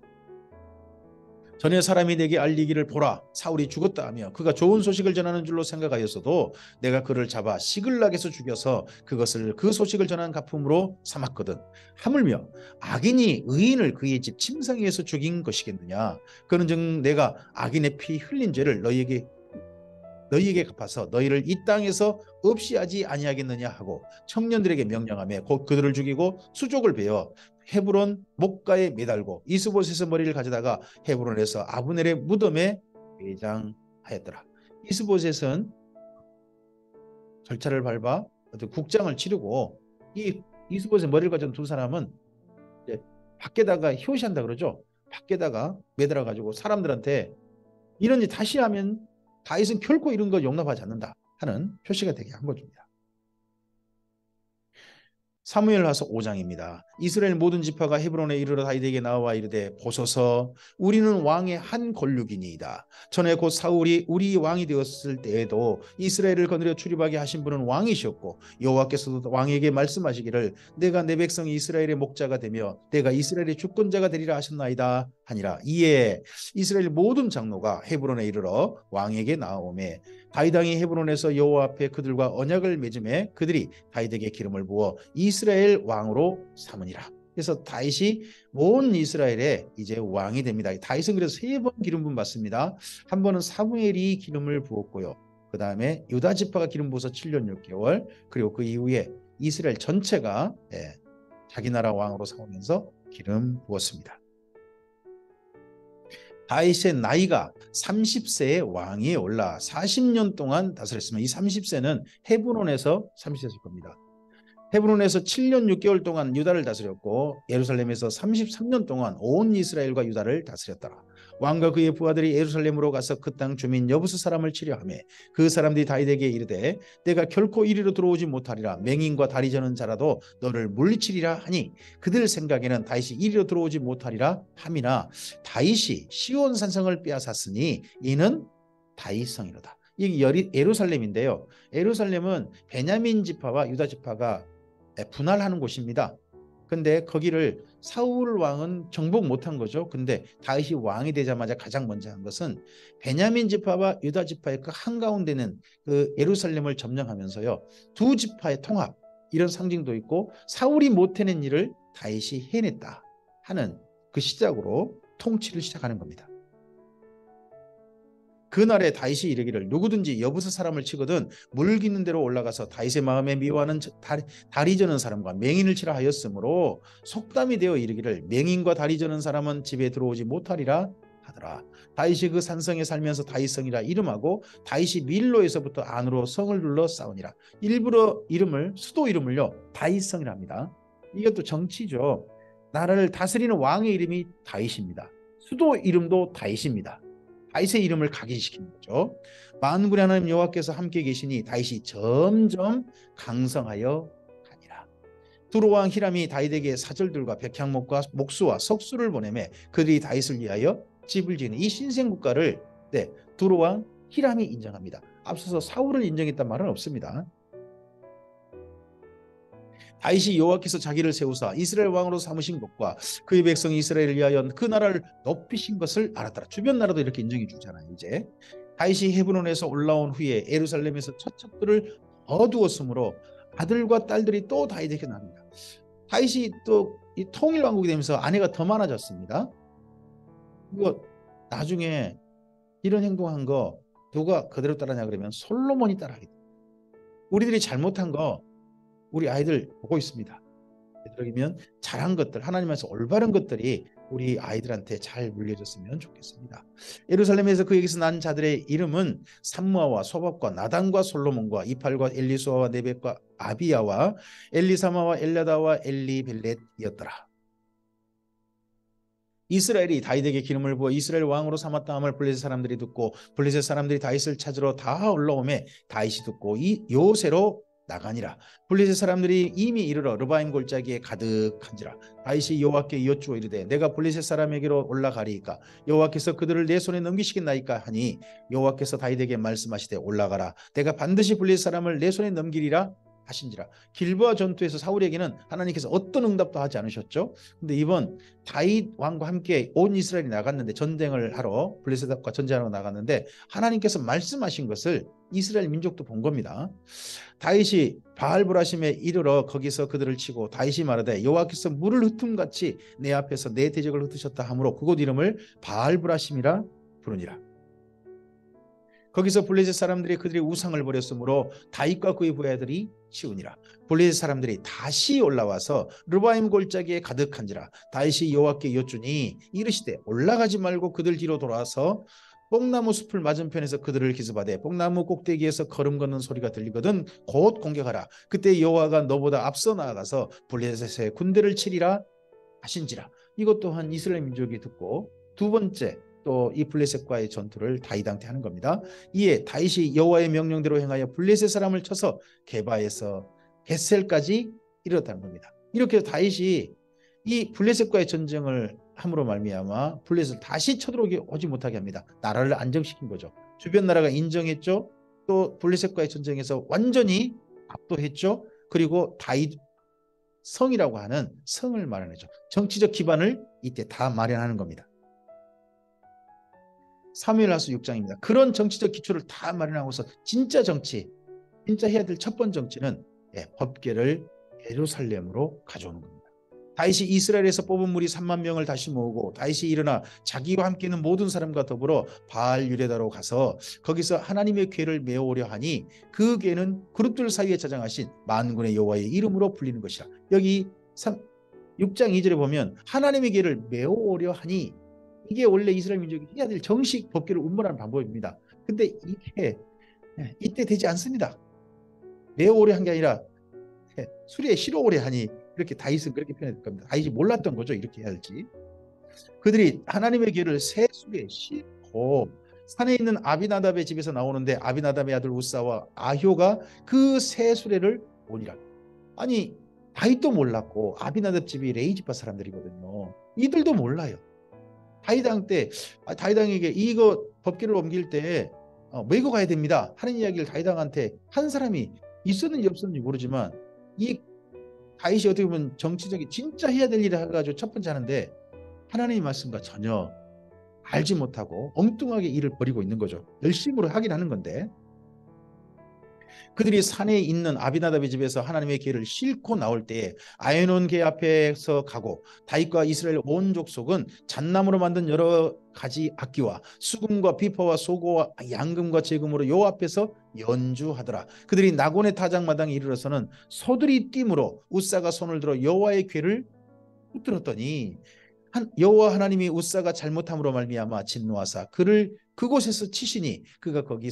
전에 사람이 내게 알리기를 보라 사울이 죽었다 하며 그가 좋은 소식을 전하는 줄로 생각하였어도 내가 그를 잡아 시글락에서 죽여서 그것을 그 소식을 전한 가품으로 삼았거든. 하물며 악인이 의인을 그의 집 침상 위에서 죽인 것이겠느냐. 그런즉 내가 악인의 피 흘린 죄를 너희에게 갚아서 너희를 이 땅에서 없이 하지 아니하겠느냐 하고 청년들에게 명령하며 곧 그들을 죽이고 수족을 베어 헤브론 목가에 매달고 이스보셋의 머리를 가져다가 헤브론에서 아브넬의 무덤에 매장하였더라. 이스보셋은 절차를 밟아 국장을 치르고 이 이스보셋의 머리를 가진 두 사람은 이제 밖에다가 효시한다 그러죠. 밖에다가 매달아 가지고 사람들한테 이런 일 다시 하면 다윗은 결코 이런 거 용납하지 않는다 하는 표시가 되게 한 것입니다. 사무엘하서 5장입니다. 이스라엘 모든 지파가 헤브론에 이르러 다윗에게 나와 이르되 보소서 우리는 왕의 한 권력이니이다. 전에 곧 사울이 우리 왕이 되었을 때에도 이스라엘을 거느려 출입하게 하신 분은 왕이셨고 여호와께서도 왕에게 말씀하시기를 내가 내 백성 이스라엘의 목자가 되며 내가 이스라엘의 주권자가 되리라 하셨나이다 하니라. 이에 이스라엘 모든 장로가 헤브론에 이르러 왕에게 나오매 다윗 왕이 헤브론에서 여호와 앞에 그들과 언약을 맺음에 그들이 다윗에게 기름을 부어 이스라엘 왕으로 삼으니라. 그래서 다윗이 온 이스라엘에 이제 왕이 됩니다. 다윗은 그래서 3번 기름 부음 받습니다. 한 번은 사무엘이 기름을 부었고요. 그 다음에 유다 지파가 기름 부어서 7년 6개월 그리고 그 이후에 이스라엘 전체가 자기 나라 왕으로 삼으면서 기름 부었습니다. 다윗의 나이가 30세에 왕위에 올라 40년 동안 다스렸습니다. 이 30세는 헤브론에서 30세였을 겁니다. 헤브론에서 7년 6개월 동안 유다를 다스렸고 예루살렘에서 33년 동안 온 이스라엘과 유다를 다스렸더라. 왕과 그의 부하들이 예루살렘으로 가서 그 땅 주민 여부스 사람을 치려하며 그 사람들이 다윗에게 이르되 내가 결코 이리로 들어오지 못하리라. 맹인과 다리 저는 자라도 너를 물리치리라 하니 그들 생각에는 다윗이 이리로 들어오지 못하리라 함이나 다윗이 시온 산성을 빼앗았으니 이는 다윗성이로다. 이게 예루살렘인데요. 예루살렘은 베냐민 지파와 유다 지파가 분할하는 곳입니다. 근데 거기를 사울 왕은 정복 못한 거죠. 근데 다윗이 왕이 되자마자 가장 먼저 한 것은 베냐민 지파와 유다 지파의 그 한가운데는 그 예루살렘을 점령하면서요. 두 지파의 통합 이런 상징도 있고 사울이 못 해낸 일을 다윗이 해냈다 하는 그 시작으로 통치를 시작하는 겁니다. 그날에 다윗이 이르기를 누구든지 여부서 사람을 치거든 물깃는 대로 올라가서 다윗의 마음에 미워하는 다리 저는 사람과 맹인을 치라 하였으므로 속담이 되어 이르기를 맹인과 다리 저는 사람은 집에 들어오지 못하리라 하더라. 다윗이 그 산성에 살면서 다윗성이라 이름하고 다윗이 밀로에서부터 안으로 성을 둘러 싸우니라. 일부러 이름을 수도 이름을요 다윗성이라 합니다. 이것도 정치죠. 나라를 다스리는 왕의 이름이 다윗입니다. 수도 이름도 다윗입니다. 다윗의 이름을 각인시키는 거죠. 만군의 하나님 여호와께서 함께 계시니 다윗이 점점 강성하여 가니라. 두로 왕 히람이 다윗에게 사절들과 백향목과 목수와 석수를 보내매 그들이 다윗을 위하여 집을 지는 이 신생 국가를 두로 왕 히람이 인정합니다. 앞서서 사울을 인정했단 말은 없습니다. 다윗이 여호와께서 자기를 세우사 이스라엘 왕으로 삼으신 것과 그의 백성 이스라엘을 위하여 그 나라를 높이신 것을 알았더라. 주변 나라도 이렇게 인정해 주잖아요. 이제 다윗이 헤브론에서 올라온 후에 예루살렘에서 처첩들을 거두었으므로 아들과 딸들이 또 다윗에게 납니다. 다윗이 또 이 통일 왕국이 되면서 아내가 더 많아졌습니다. 이거 나중에 이런 행동한 거 누가 그대로 따르냐 그러면 솔로몬이 따라하게 됩니다. 우리들이 잘못한 거 우리 아이들 보고 있습니다. 되도록이면 잘한 것들, 하나님께서 올바른 것들이 우리 아이들한테 잘 물려졌으면 좋겠습니다. 예루살렘에서 그에게서 난 자들의 이름은 삼무아와 소밥과 나단과 솔로몬과 이팔과 엘리수아와 네벳과 아비야와 엘리사마와 엘라다와 엘리벨렛이었더라. 이스라엘이 다윗에게 기름을 부어 이스라엘 왕으로 삼았다 함을 블레셋 사람들이 듣고 블레셋 사람들이 다윗을 찾으러 다 올라오매 다윗이 듣고 이 요새로 나가니라. 블레셋 사람들이 이미 이르러 르바임 골짜기에 가득한지라. 다윗이 여호와께 여쭈어 이르되 내가 블레셋 사람에게로 올라가리이까 여호와께서 그들을 내 손에 넘기시겠나이까 하니 여호와께서 다윗에게 말씀하시되 올라가라 내가 반드시 블레셋 사람을 내 손에 넘기리라 하신지라. 길보아 전투에서 사울에게는 하나님께서 어떤 응답도 하지 않으셨죠. 근데 이번 다윗 왕과 함께 온 이스라엘이 나갔는데 전쟁을 하러 블레셋과 전쟁하러 나갔는데 하나님께서 말씀하신 것을 이스라엘 민족도 본 겁니다. 다윗이 바알브라심에 이르러 거기서 그들을 치고 다윗이 말하되 여호와께서 물을 흩음같이 내 앞에서 내 대적을 흩으셨다 하므로 그곳 이름을 바알브라심이라 부르니라. 거기서 블레셋 사람들이 그들의 우상을 버렸으므로 다윗과 그의 부하들이 치우니라. 블레셋 사람들이 다시 올라와서 르바임 골짜기에 가득한지라. 다윗이 여호와께 여쭈니 이르시되 올라가지 말고 그들 뒤로 돌아서 뽕나무 숲을 맞은편에서 그들을 기습하되 뽕나무 꼭대기에서 걸음 걷는 소리가 들리거든 곧 공격하라. 그때 여호와가 너보다 앞서 나아가서 블레셋의 군대를 치리라 하신지라. 이것 또한 이스라엘 민족이 듣고 두 번째 또 이 블레셋과의 전투를 다윗한테 하는 겁니다. 이에 다윗이 여호와의 명령대로 행하여 블레셋 사람을 쳐서 게바에서 벳셀까지 이르렀다는 겁니다. 이렇게 다윗이 이 블레셋과의 전쟁을 함으로 말미암아 블레셋을 다시 쳐들어오지 못하게 합니다. 나라를 안정시킨 거죠. 주변 나라가 인정했죠. 또 블레셋과의 전쟁에서 완전히 압도했죠. 그리고 다윗 성이라고 하는 성을 마련했죠. 정치적 기반을 이때 다 마련하는 겁니다. 사무엘하서 6장입니다. 그런 정치적 기초를 다 마련하고서 진짜 정치, 진짜 해야 될 첫 번째 정치는 법궤를 예루살렘으로 가져오는 겁니다. 다윗이 이스라엘에서 뽑은 무리 3만 명을 다시 모으고 다윗이 일어나 자기와 함께 있는 모든 사람과 더불어 바알 유레다로 가서 거기서 하나님의 궤를 메어오려 하니 그 궤는 그룹들 사이에 저장하신 만군의 여호와의 이름으로 불리는 것이라. 여기 6장 2절에 보면 하나님의 궤를 메어오려 하니 이게 원래 이스라엘 민족이 해야 될 정식 법궤를 운반하는 방법입니다. 근데 이게 이때 되지 않습니다. 메어오려 한 게 아니라 수리에 실어오려 하니 이렇게 다윗은 그렇게 표현할 겁니다. 다윗이 몰랐던 거죠. 이렇게 해야 할지. 그들이 하나님의 궤를 새 수레에 싣고 산에 있는 아비나답의 집에서 나오는데 아비나답의 아들 우사와 아효가 그 새 수레를 오니라. 아니 다윗도 몰랐고 아비나답 집이 레이지파 사람들이거든요. 이들도 몰라요. 다윗왕 때 다윗왕에게 이거 법궤를 옮길 때 메고 가야 됩니다 하는 이야기를 다윗왕한테 한 사람이 있었는지 없었는지 모르지만 이 다윗이 어떻게 보면 정치적인 진짜 해야 될 일을 해가지고 첫 번째 하는데 하나님의 말씀과 전혀 알지 못하고 엉뚱하게 일을 벌이고 있는 거죠. 열심으로 하긴 하는 건데 그들이 산에 있는 아비나답의 집에서 하나님의 계를 싣고 나올 때에 아에논 계 앞에서 가고 다윗과 이스라엘 온 족속은 잣나무로 만든 여러 가지 악기와 수금과 비파와 소고와 양금과 제금으로 요 앞에서 연주하더라. 그들이 나곤의 타작마당에 이르러서는 소들이 띠므로 웃사가 손을 들어 여호와의 궤를 붙들었더니 여호와 하나님이 웃사가 잘못함으로 말미암아 진노하사 그를 그곳에서 치시니 그가 거기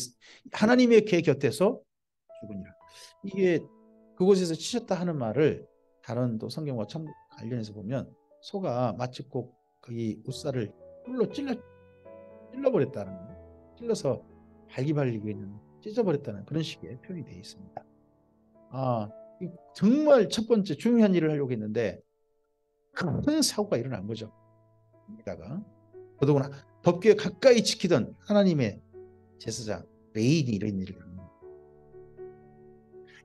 하나님의 궤 곁에서 죽으니라. 이게 그곳에서 치셨다 하는 말을 다른 또 성경과 관련해서 보면 소가 마치 꼭 거기 웃사를 뿔로 찔러버렸다는, 찔러서 발기발리고 있는, 찢어버렸다는 그런 식의 표현이 되어 있습니다. 정말 첫 번째 중요한 일을 하려고 했는데 큰 사고가 일어난 거죠. 여기다가 더더구나 법궤 가까이 지키던 하나님의 제사장 레인이 이런 일을 합니다.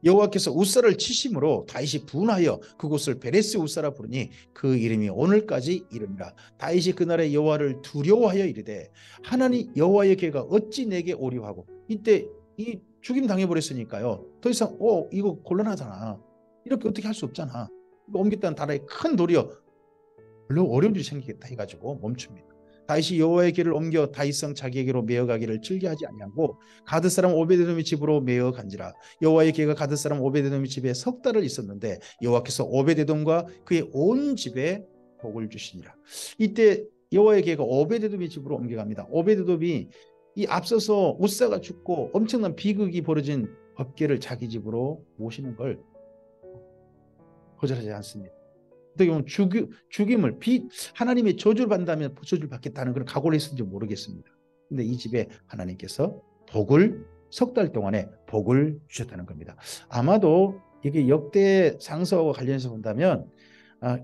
여호와께서 웃사를 치심으로 다윗이 분하여 그곳을 베레스 웃사라 부르니 그 이름이 오늘까지 이르니라. 다윗이 그날에 여호와를 두려워하여 이르되 하나님 여호와의 궤가 어찌 내게 오리오 하고, 이때 이 죽임 당해버렸으니까요. 더 이상 이거 곤란하잖아. 이렇게 어떻게 할 수 없잖아. 이거 옮겼다는 나라에 큰 도리어 별로 어려운 일이 생기겠다 해가지고 멈춥니다. 다윗이 여호와의 길을 옮겨 다윗성 자기에게로 메어가기를 즐겨하지 아니하고 가드 사람 오베데돔의 집으로 메어간지라. 여호와의 궤가 가드 사람 오베데돔의 집에 석 달을 있었는데 여호와께서 오베데돔과 그의 온 집에 복을 주시니라. 이때 여호와의 궤가 오베데돔의 집으로 옮겨갑니다. 오베데돔이 이 앞서서 웃사가 죽고 엄청난 비극이 벌어진 법궤를 자기 집으로 모시는 걸 거절하지 않습니다. 어떻게 보면 죽임을 하나님의 저주를 받는다면 저주를 받겠다는 그런 각오를 했는지 모르겠습니다. 근데 이 집에 하나님께서 복을 석 달 동안에 복을 주셨다는 겁니다. 아마도 이게 역대 상서와 관련해서 본다면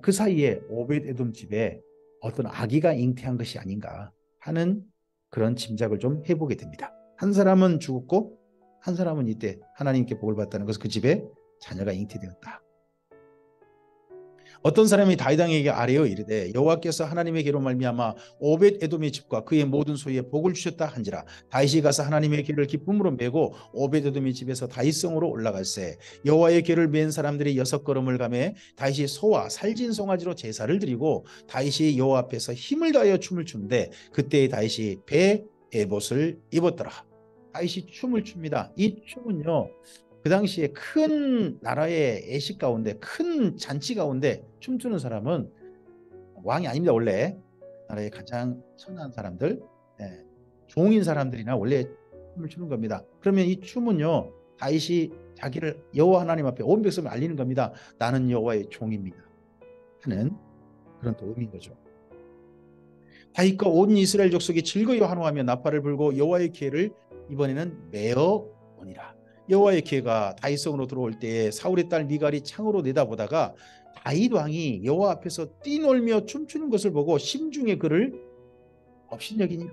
그 사이에 오벳에돔 집에 어떤 아기가 잉태한 것이 아닌가 하는 그런 짐작을 좀 해보게 됩니다. 한 사람은 죽었고 한 사람은 이때 하나님께 복을 받았다는 것은 그 집에 자녀가 잉태되었다. 어떤 사람이 다윗 왕에게 아뢰어 이르되 여호와께서 하나님의 궤로 말미암아 오벳에돔의 집과 그의 모든 소유에 복을 주셨다 한지라. 다윗이 가서 하나님의 궤를 기쁨으로 메고 오벳에돔의 집에서 다윗성으로 올라갈새 여호와의 궤를 맨 사람들이 6걸음을 가매 다윗이 소와 살진 송아지로 제사를 드리고 다윗이 여호와 앞에서 힘을 다하여 춤을 추는데 그때 다윗이 배 에봇을 입었더라. 다윗이 춤을 춥니다. 이 춤은요, 그 당시에 큰 나라의 애식 가운데, 큰 잔치 가운데 춤추는 사람은 왕이 아닙니다. 원래 나라의 가장 선한 사람들, 종인 사람들이나 원래 춤을 추는 겁니다. 그러면 이 춤은요, 다윗이 자기를 여호와 하나님 앞에 온 백성을 알리는 겁니다. 나는 여호와의 종입니다 하는 그런 또 의미인 거죠. 다윗과 온 이스라엘 족속이 즐거이 환호하며 나팔을 불고 여호와의 궤를 이번에는 메어 오니라. 여호와의 궤가 다윗성으로 들어올 때에 사울의 딸 미갈이 창으로 내다보다가 다윗 왕이 여호와 앞에서 뛰놀며 춤추는 것을 보고 심중에 그를 업신여기니라.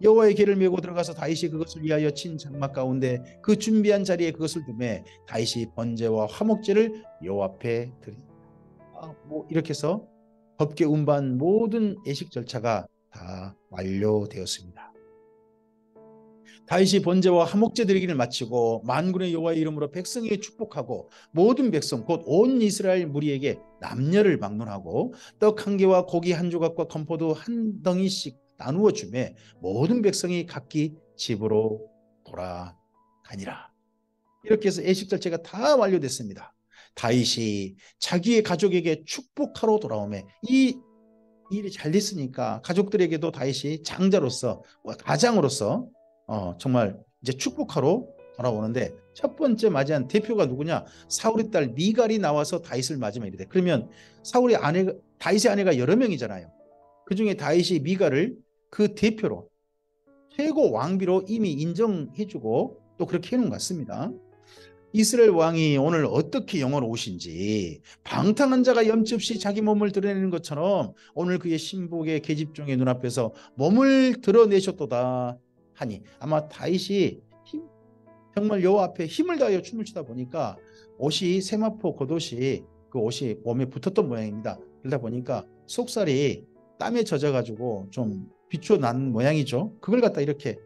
여호와의 궤를 메고 들어가서 다윗이 그것을 위하여 친 장막 가운데 그 준비한 자리에 그것을 두매 다윗이 번제와 화목제를 여호와 앞에 드리니라. 이렇게 해서 법궤 운반 모든 예식 절차가 다 완료되었습니다. 다윗이 번제와 화목제 드리기를 마치고 만군의 여호와의 이름으로 백성에게 축복하고 모든 백성 곧 온 이스라엘 무리에게 남녀를 막론하고 떡 한 개와 고기 한 조각과 건포도 한 덩이씩 나누어 주매 모든 백성이 각기 집으로 돌아가니라. 이렇게 해서 예식 절차가 다 완료됐습니다. 다윗이 자기의 가족에게 축복하러 돌아오매 이 일이 잘 됐으니까 가족들에게도 다윗이 장자로서 가장으로서 정말 이제 축복하러 돌아오는데 첫 번째 맞이한 대표가 누구냐? 사울의 딸 미갈이 나와서 다윗을 맞으면 이래. 그러면 다윗의 아내가 여러 명이잖아요. 그 중에 다윗이 미갈을 그 대표로 최고 왕비로 이미 인정해주고 또 그렇게 해놓은 것 같습니다. 이스라엘 왕이 오늘 어떻게 영어로 오신지 방탕한 자가 염치 없이 자기 몸을 드러내는 것처럼 오늘 그의 신복의 계집종의 눈앞에서 몸을 드러내셨도다 하니 아마 다윗이 정말 여호와 앞에 힘을 다하여 춤을 추다 보니까 옷이 세마포 겉옷이 그 옷이 몸에 붙었던 모양입니다. 그러다 보니까 속살이 땀에 젖어가지고 좀 비추어 난 모양이죠. 그걸 갖다 이렇게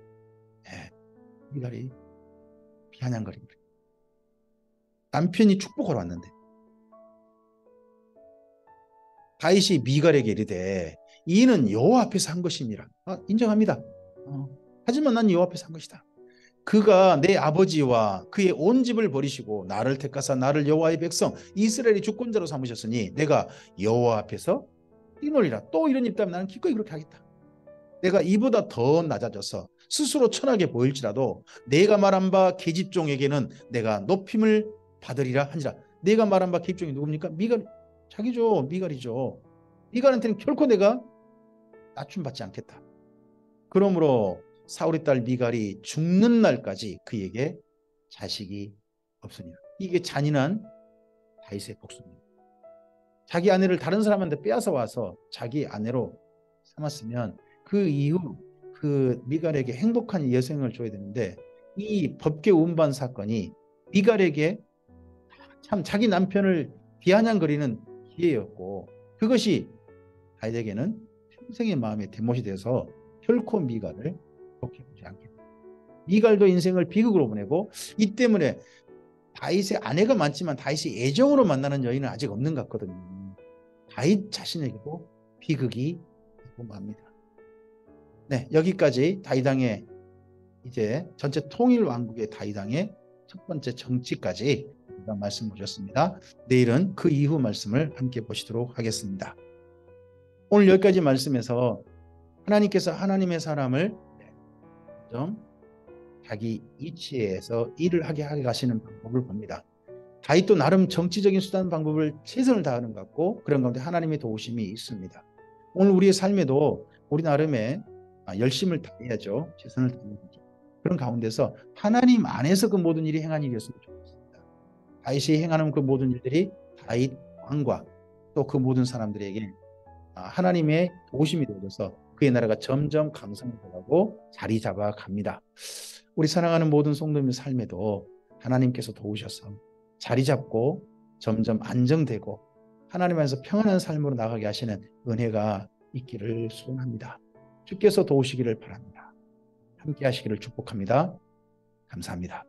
미갈이 비아냥거립니다. 남편이 축복하러 왔는데 다윗이 미갈에게 이르되 이는 여호와 앞에서 한 것이니라. 인정합니다. 하지만 난 여호와 앞에서 한 것이다. 그가 내 아버지와 그의 온 집을 버리시고 나를 택하사 나를 여호와의 백성 이스라엘의 주권자로 삼으셨으니 내가 여호와 앞에서 뛰놀리라. 또 이런 입다면 나는 기꺼이 그렇게 하겠다. 내가 이보다 더 낮아져서 스스로 천하게 보일지라도 내가 말한 바 계집종에게는 내가 높임을 받으리라 하니라. 내가 말한 바 계집종이 누굽니까? 미갈, 자기죠. 미갈이죠. 미갈한테는 결코 내가 낮춤 받지 않겠다. 그러므로 사울의 딸 미갈이 죽는 날까지 그에게 자식이 없으니라. 이게 잔인한 다윗의 복수입니다. 자기 아내를 다른 사람한테 빼앗아 와서 자기 아내로 삼았으면 그 이후 그 미갈에게 행복한 여생을 줘야 되는데 이 법계 운반 사건이 미갈에게 참 자기 남편을 비아냥거리는 기회였고 그것이 다윗에게는 평생의 마음의 대못이 되어서 결코 미갈을 복해보지 않겠다. 미갈도 인생을 비극으로 보내고 이 때문에 다윗의 아내가 많지만 다윗이 애정으로 만나는 여인은 아직 없는 것 같거든요. 다윗 자신에게도 비극이 있고 맙니다. 네, 여기까지 다윗왕의 이제 전체 통일 왕국의 다윗왕의 첫 번째 정치까지 말씀 보셨습니다. 내일은 그 이후 말씀을 함께 보시도록 하겠습니다. 오늘 여기까지 말씀에서 하나님께서 하나님의 사람을 좀 자기 이치에서 일을 하게 가시는 방법을 봅니다. 다윗도 나름 정치적인 수단 방법을 최선을 다하는 것 같고 그런 가운데 하나님의 도우심이 있습니다. 오늘 우리의 삶에도 우리 나름의 열심을 다해야죠. 최선을 다해야죠. 그런 가운데서 하나님 안에서 그 모든 일이 행한 일이었으면 좋겠습니다. 다윗이 행하는 그 모든 일들이 다윗 왕과 또 그 모든 사람들에게 하나님의 도우심이 되어서 그의 나라가 점점 강성해가고 자리 잡아갑니다. 우리 사랑하는 모든 성도님의 삶에도 하나님께서 도우셔서 자리 잡고 점점 안정되고 하나님 안에서 평안한 삶으로 나가게 하시는 은혜가 있기를 소원합니다. 주께서 도우시기를 바랍니다. 함께 하시기를 축복합니다. 감사합니다.